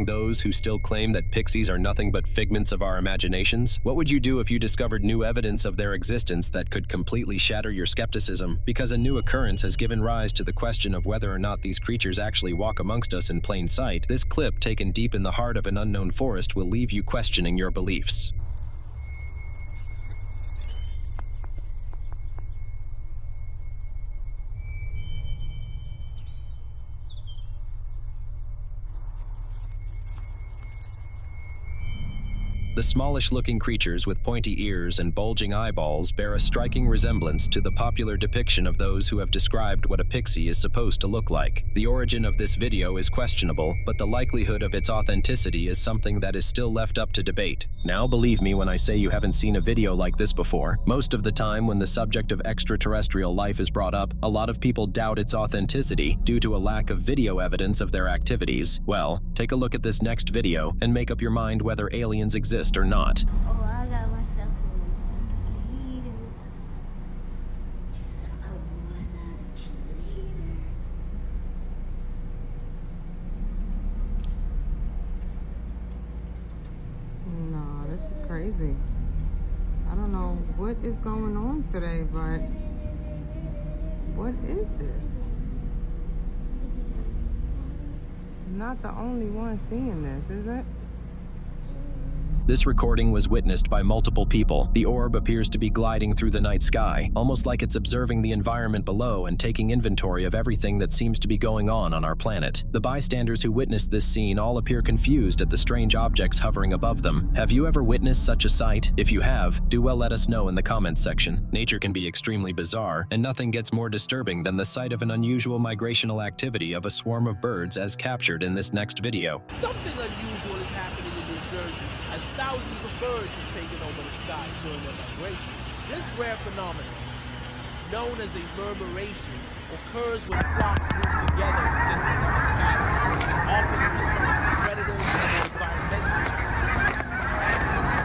among those who still claim that pixies are nothing but figments of our imaginations? What would you do if you discovered new evidence of their existence that could completely shatter your skepticism? Because a new occurrence has given rise to the question of whether or not these creatures actually walk amongst us in plain sight, this clip, taken deep in the heart of an unknown forest, will leave you questioning your beliefs. The smallish-looking creatures with pointy ears and bulging eyeballs bear a striking resemblance to the popular depiction of those who have described what a pixie is supposed to look like. The origin of this video is questionable, but the likelihood of its authenticity is something that is still left up to debate. Now, believe me when I say you haven't seen a video like this before. Most of the time when the subject of extraterrestrial life is brought up, a lot of people doubt its authenticity due to a lack of video evidence of their activities. Well, take a look at this next video and make up your mind whether aliens exist or not. Oh, I got myself a cheerleader. No, this is crazy. I don't know what is going on today, but what is this? I'm not the only one seeing this, is it? This recording was witnessed by multiple people. The orb appears to be gliding through the night sky, almost like it's observing the environment below and taking inventory of everything that seems to be going on our planet. The bystanders who witnessed this scene all appear confused at the strange objects hovering above them. Have you ever witnessed such a sight? If you have, do well let us know in the comments section. Nature can be extremely bizarre, and nothing gets more disturbing than the sight of an unusual migrational activity of a swarm of birds as captured in this next video. Something unusual is happening in New Jersey as thousands of birds have taken over the skies during their migration. This rare phenomenon, known as a murmuration, occurs when flocks move together in synchronized patterns, often in response to predators or environmental challenges.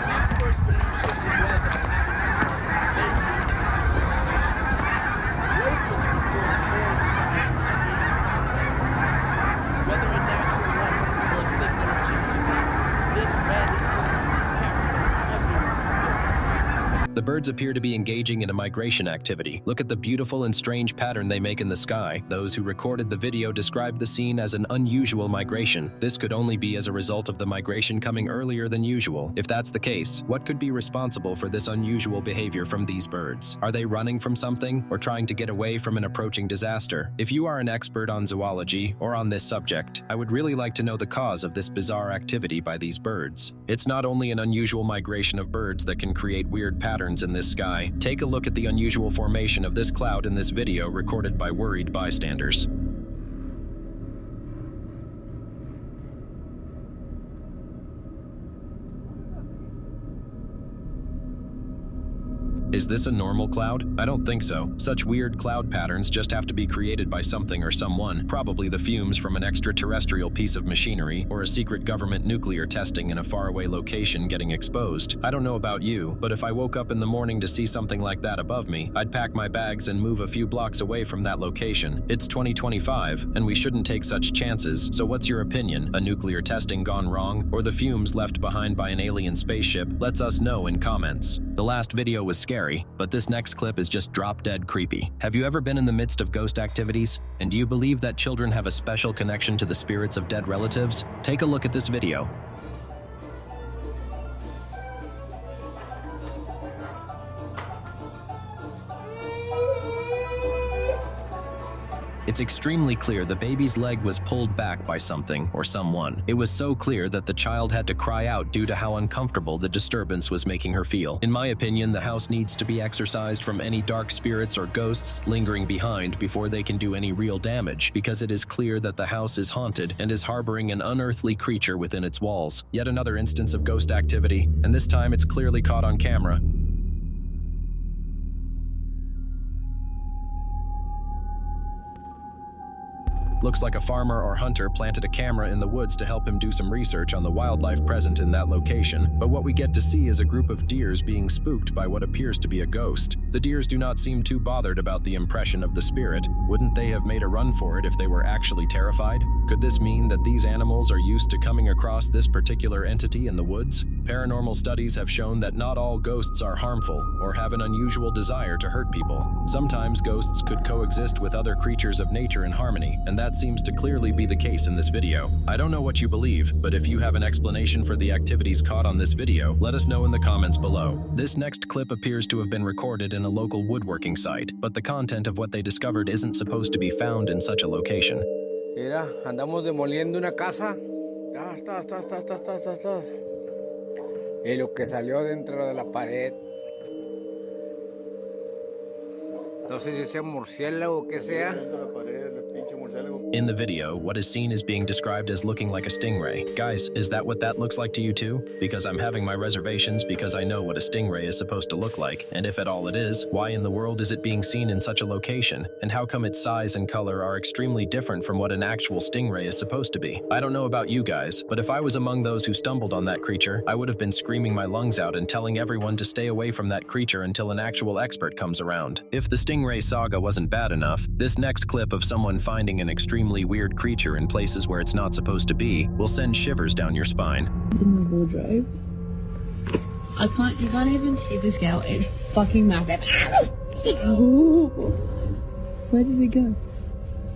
Experts believe shifting weather and habitat loss may be influencing the migration. Locals have reported more inspiring and eerie sights of it. Whether a natural wonder or a signal of changing times, this rare display is captivating everyone who witnessed it. The birds appear to be engaging in a migration activity. Look at the beautiful and strange pattern they make in the sky. Those who recorded the video described the scene as an unusual migration. This could only be as a result of the migration coming earlier than usual. If that's the case, what could be responsible for this unusual behavior from these birds? Are they running from something or trying to get away from an approaching disaster? If you are an expert on zoology or on this subject, I would really like to know the cause of this bizarre activity by these birds. It's not only an unusual migration of birds that can create weird patterns in this sky. Take a look at the unusual formation of this cloud in this video recorded by worried bystanders. Is this a normal cloud? I don't think so. Such weird cloud patterns just have to be created by something or someone, probably the fumes from an extraterrestrial piece of machinery or a secret government nuclear testing in a faraway location getting exposed. I don't know about you, but if I woke up in the morning to see something like that above me, I'd pack my bags and move a few blocks away from that location. It's 2025, and we shouldn't take such chances, so what's your opinion? A nuclear testing gone wrong, or the fumes left behind by an alien spaceship? Let's us know in comments. The last video was scary, but this next clip is just drop-dead creepy. Have you ever been in the midst of ghost activities? And do you believe that children have a special connection to the spirits of dead relatives? Take a look at this video. It's extremely clear the baby's leg was pulled back by something or someone. It was so clear that the child had to cry out due to how uncomfortable the disturbance was making her feel. In my opinion, the house needs to be exorcised from any dark spirits or ghosts lingering behind before they can do any real damage, because it is clear that the house is haunted and is harboring an unearthly creature within its walls. Yet another instance of ghost activity, and this time it's clearly caught on camera. Looks like a farmer or hunter planted a camera in the woods to help him do some research on the wildlife present in that location, but what we get to see is a group of deers being spooked by what appears to be a ghost. The deers do not seem too bothered about the impression of the spirit. Wouldn't they have made a run for it if they were actually terrified? Could this mean that these animals are used to coming across this particular entity in the woods? Paranormal studies have shown that not all ghosts are harmful or have an unusual desire to hurt people. Sometimes ghosts could coexist with other creatures of nature in harmony, and that seems to clearly be the case in this video. I don't know what you believe, but if you have an explanation for the activities caught on this video, let us know in the comments below. This next clip appears to have been recorded in a local woodworking site, but the content of what they discovered isn't supposed to be found in such a location. Mira, andamos demoliendo una casa. Y lo que salió dentro de la pared. No sé si sea murciélago o qué sea. In the video, what is seen is being described as looking like a stingray. Guys, is that what that looks like to you too? Because I'm having my reservations because I know what a stingray is supposed to look like, and if at all it is, why in the world is it being seen in such a location? And how come its size and color are extremely different from what an actual stingray is supposed to be? I don't know about you guys, but if I was among those who stumbled on that creature, I would have been screaming my lungs out and telling everyone to stay away from that creature until an actual expert comes around. If the stingray saga wasn't bad enough, this next clip of someone finding an extremely weird creature in places where it's not supposed to be will send shivers down your spine. In the wardrobe. You can't even see the scale. It's fucking massive. Where did it go?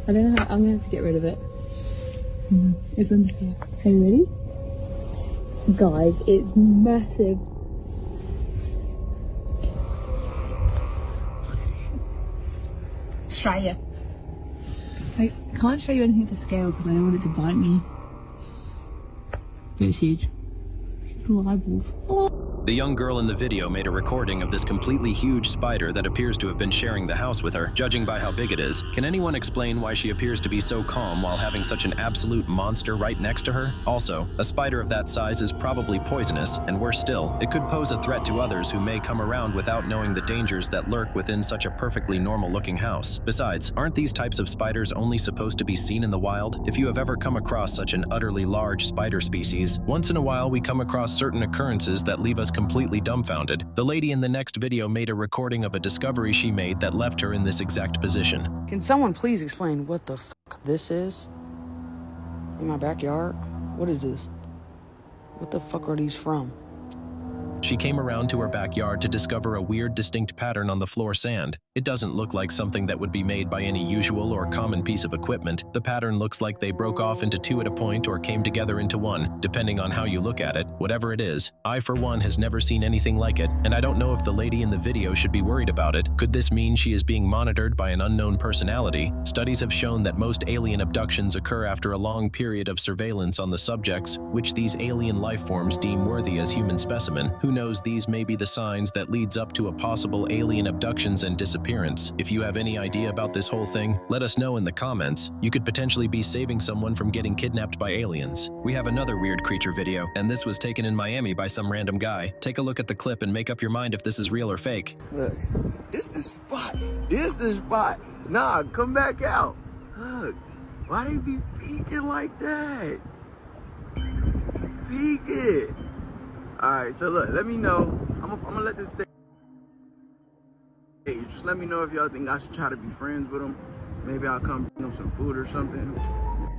I don't know how. I'm gonna have to get rid of it. It's on the floor. Are you ready? Guys, it's massive. Australia. I can't show you anything to scale because I don't want it to bite me. But it's huge. It's little eyeballs. The young girl in the video made a recording of this completely huge spider that appears to have been sharing the house with her, judging by how big it is. Can anyone explain why she appears to be so calm while having such an absolute monster right next to her? Also, a spider of that size is probably poisonous, and worse still, it could pose a threat to others who may come around without knowing the dangers that lurk within such a perfectly normal-looking house. Besides, aren't these types of spiders only supposed to be seen in the wild? If you have ever come across such an utterly large spider species, once in a while we come across certain occurrences that leave us completely dumbfounded. The lady in the next video made a recording of a discovery she made that left her in this exact position. Can someone please explain what the fuck this is? In my backyard? What is this? What the fuck are these from? She came around to her backyard to discover a weird, distinct pattern on the floor sand. It doesn't look like something that would be made by any usual or common piece of equipment. The pattern looks like they broke off into two at a point or came together into one, depending on how you look at it. Whatever it is, I for one has never seen anything like it, and I don't know if the lady in the video should be worried about it. Could this mean she is being monitored by an unknown personality? Studies have shown that most alien abductions occur after a long period of surveillance on the subjects, which these alien life forms deem worthy as human specimen. Who knows, these may be the signs that leads up to a possible alien abductions and disappearance. If you have any idea about this whole thing, let us know in the comments. You could potentially be saving someone from getting kidnapped by aliens. We have another weird creature video, and this was taken in Miami by some random guy. Take a look at the clip and make up your mind if this is real or fake. Look, this the spot. This the spot. Nah, come back out. Look, why they be peeking like that? Peeking. Alright, so look, let me know. I'm gonna let this stay. Hey, just let me know if y'all think I should try to be friends with them. Maybe I'll come bring them some food or something.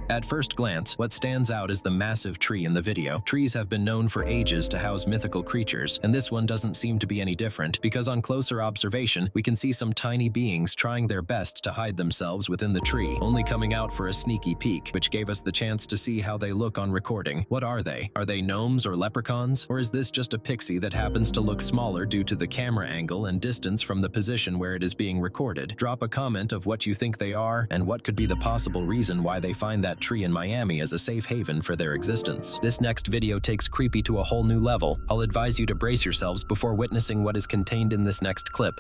At first glance, what stands out is the massive tree in the video. Trees have been known for ages to house mythical creatures, and this one doesn't seem to be any different, because on closer observation, we can see some tiny beings trying their best to hide themselves within the tree, only coming out for a sneaky peek, which gave us the chance to see how they look on recording. What are they? Are they gnomes or leprechauns? Or is this just a pixie that happens to look smaller due to the camera angle and distance from the position where it is being recorded? Drop a comment of what you think they are, and what could be the possible reason why they find that tree in Miami as a safe haven for their existence. This next video takes creepy to a whole new level. I'll advise you to brace yourselves before witnessing what is contained in this next clip.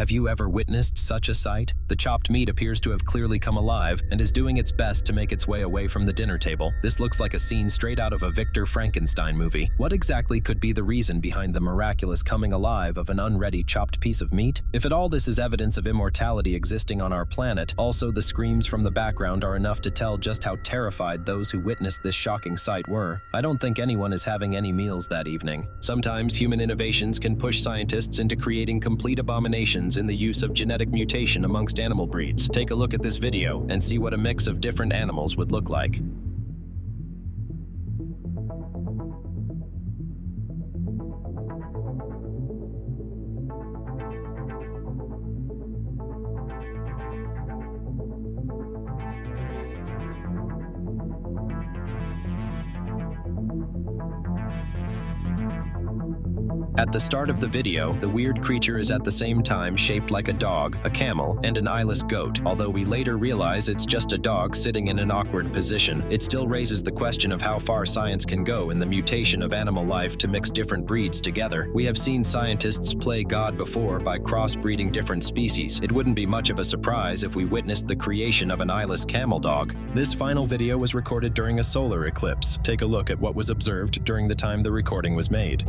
Have you ever witnessed such a sight? The chopped meat appears to have clearly come alive and is doing its best to make its way away from the dinner table. This looks like a scene straight out of a Victor Frankenstein movie. What exactly could be the reason behind the miraculous coming alive of an unready chopped piece of meat? If at all this is evidence of immortality existing on our planet, also the screams from the background are enough to tell just how terrified those who witnessed this shocking sight were. I don't think anyone is having any meals that evening. Sometimes human innovations can push scientists into creating complete abominations in the use of genetic mutation amongst animal breeds. Take a look at this video and see what a mix of different animals would look like. At the start of the video, the weird creature is at the same time shaped like a dog, a camel, and an eyeless goat. Although we later realize it's just a dog sitting in an awkward position, it still raises the question of how far science can go in the mutation of animal life to mix different breeds together. We have seen scientists play God before by crossbreeding different species. It wouldn't be much of a surprise if we witnessed the creation of an eyeless camel dog. This final video was recorded during a solar eclipse. Take a look at what was observed during the time the recording was made.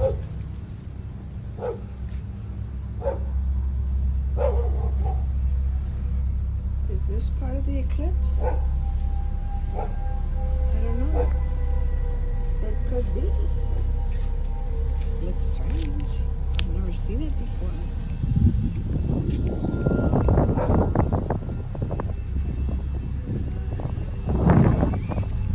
Is this part of the eclipse? I don't know. It could be. Looks strange. I've never seen it before.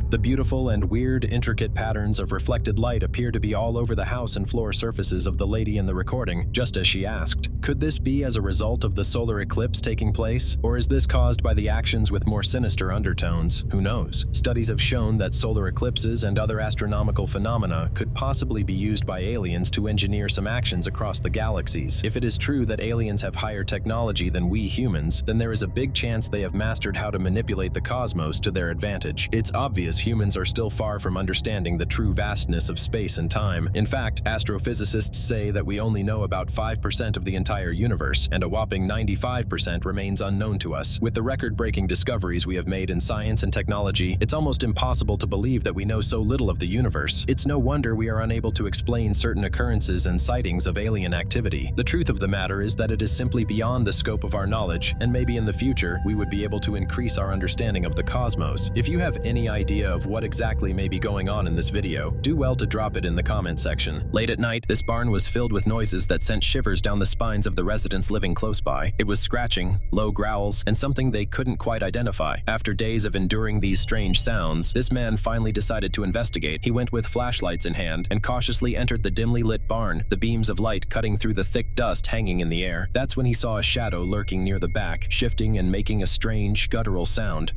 The beautiful and weird, intricate patterns of reflected light appear to be all over the house and floor surfaces of the lady in the recording, just as she asked. Could this be as a result of the solar eclipse taking place? Or is this caused by the actions with more sinister undertones? Who knows? Studies have shown that solar eclipses and other astronomical phenomena could possibly be used by aliens to engineer some actions across the galaxies. If it is true that aliens have higher technology than we humans, then there is a big chance they have mastered how to manipulate the cosmos to their advantage. It's obvious humans are still far from understanding the true vastness of space and time. In fact, astrophysicists say that we only know about 5% of the entire universe, and a whopping 95% remains unknown to us. With the record-breaking discoveries we have made in science and technology, it's almost impossible to believe that we know so little of the universe. It's no wonder we are unable to explain certain occurrences and sightings of alien activity. The truth of the matter is that it is simply beyond the scope of our knowledge, and maybe in the future, we would be able to increase our understanding of the cosmos. If you have any idea of what exactly may be going on in this video, do well to drop it in the comment section. Late at night, this barn was filled with noises that sent shivers down the spines of the residents living close by. It was scratching, low growls, and something they couldn't quite identify. After days of enduring these strange sounds, this man finally decided to investigate. He went with flashlights in hand and cautiously entered the dimly lit barn, the beams of light cutting through the thick dust hanging in the air. That's when he saw a shadow lurking near the back, shifting and making a strange, guttural sound.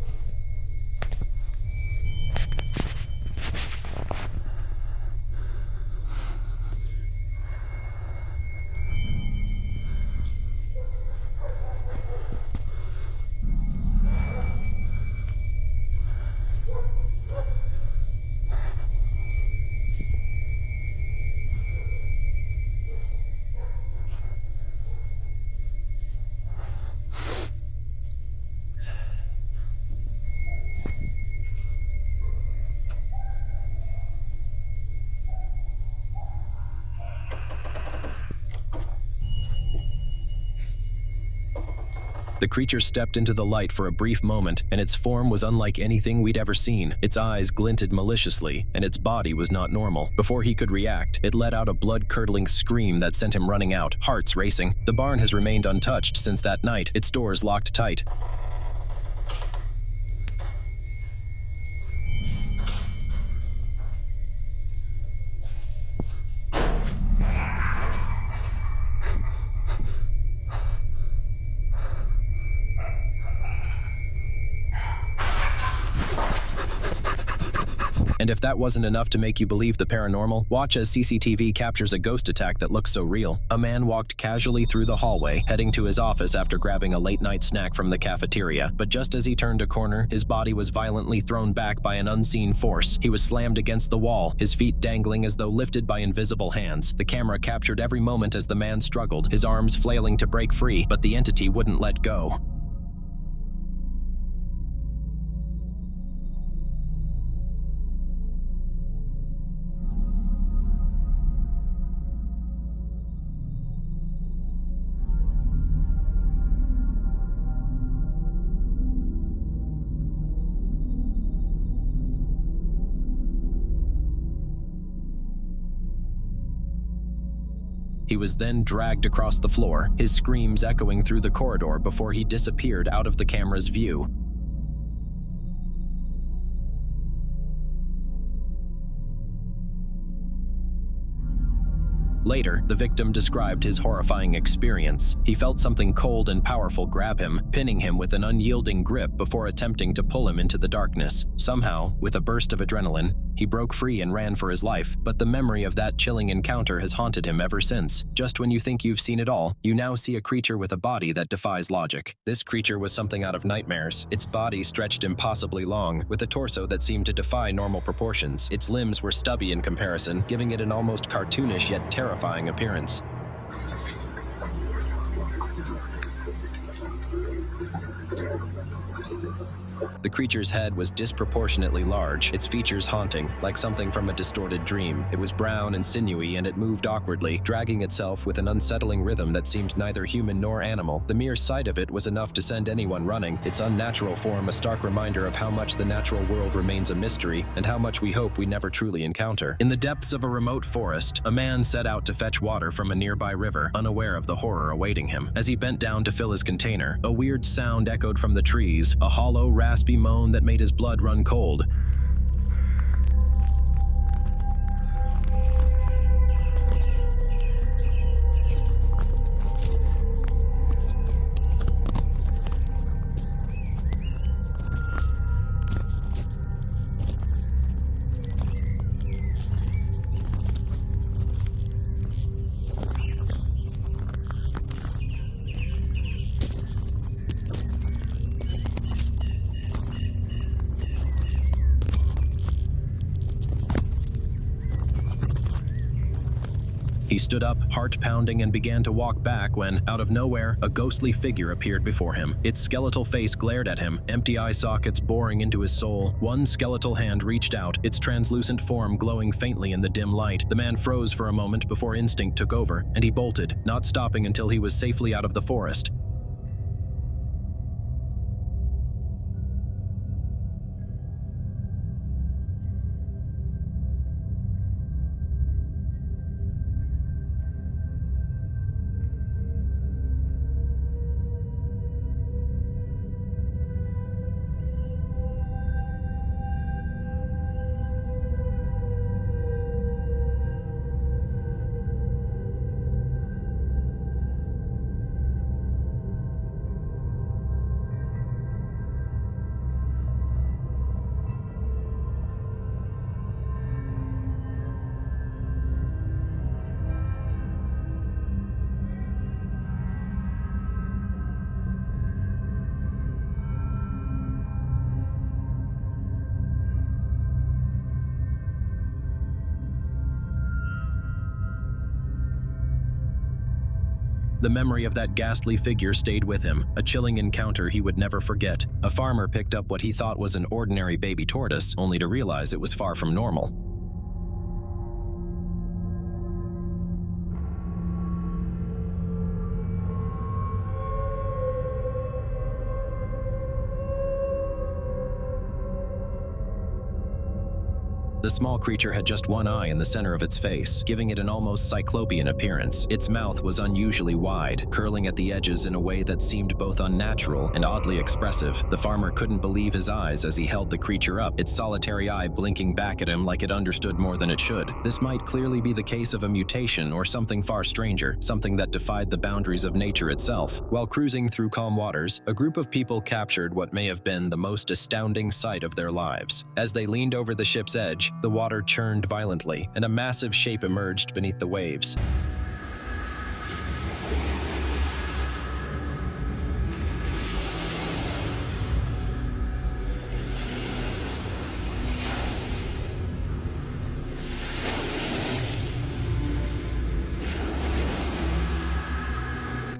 The creature stepped into the light for a brief moment, and its form was unlike anything we'd ever seen. Its eyes glinted maliciously, and its body was not normal. Before he could react, it let out a blood-curdling scream that sent him running out, hearts racing. The barn has remained untouched since that night, its doors locked tight. And if that wasn't enough to make you believe the paranormal, watch as CCTV captures a ghost attack that looks so real. A man walked casually through the hallway, heading to his office after grabbing a late-night snack from the cafeteria. But just as he turned a corner, his body was violently thrown back by an unseen force. He was slammed against the wall, his feet dangling as though lifted by invisible hands. The camera captured every moment as the man struggled, his arms flailing to break free, but the entity wouldn't let go. He was then dragged across the floor, his screams echoing through the corridor before he disappeared out of the camera's view. Later, the victim described his horrifying experience. He felt something cold and powerful grab him, pinning him with an unyielding grip before attempting to pull him into the darkness. Somehow, with a burst of adrenaline, he broke free and ran for his life, but the memory of that chilling encounter has haunted him ever since. Just when you think you've seen it all, you now see a creature with a body that defies logic. This creature was something out of nightmares. Its body stretched impossibly long, with a torso that seemed to defy normal proportions. Its limbs were stubby in comparison, giving it an almost cartoonish yet terrifying appearance. The creature's head was disproportionately large, its features haunting, like something from a distorted dream. It was brown and sinewy, and it moved awkwardly, dragging itself with an unsettling rhythm that seemed neither human nor animal. The mere sight of it was enough to send anyone running, its unnatural form a stark reminder of how much the natural world remains a mystery, and how much we hope we never truly encounter. In the depths of a remote forest, a man set out to fetch water from a nearby river, unaware of the horror awaiting him. As he bent down to fill his container, a weird sound echoed from the trees, a hollow, raspy moan that made his blood run cold. He stood up, heart pounding, and began to walk back when, out of nowhere, a ghostly figure appeared before him. Its skeletal face glared at him, empty eye sockets boring into his soul. One skeletal hand reached out, its translucent form glowing faintly in the dim light. The man froze for a moment before instinct took over, and he bolted, not stopping until he was safely out of the forest. The memory of that ghastly figure stayed with him, a chilling encounter he would never forget. A farmer picked up what he thought was an ordinary baby tortoise, only to realize it was far from normal. The small creature had just one eye in the center of its face, giving it an almost cyclopean appearance. Its mouth was unusually wide, curling at the edges in a way that seemed both unnatural and oddly expressive. The farmer couldn't believe his eyes as he held the creature up, its solitary eye blinking back at him like it understood more than it should. This might clearly be the case of a mutation or something far stranger, something that defied the boundaries of nature itself. While cruising through calm waters, a group of people captured what may have been the most astounding sight of their lives. As they leaned over the ship's edge, edge. The water churned violently, and a massive shape emerged beneath the waves.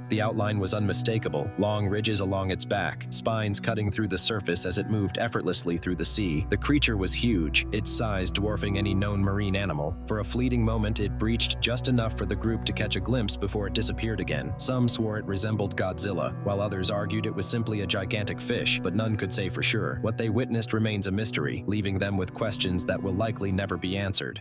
The outline was unmistakable, long ridges along its back, spines cutting through the surface as it moved effortlessly through the sea. The creature was huge, its size dwarfing any known marine animal. For a fleeting moment, it breached just enough for the group to catch a glimpse before it disappeared again. Some swore it resembled Godzilla, while others argued it was simply a gigantic fish, but none could say for sure. What they witnessed remains a mystery, leaving them with questions that will likely never be answered.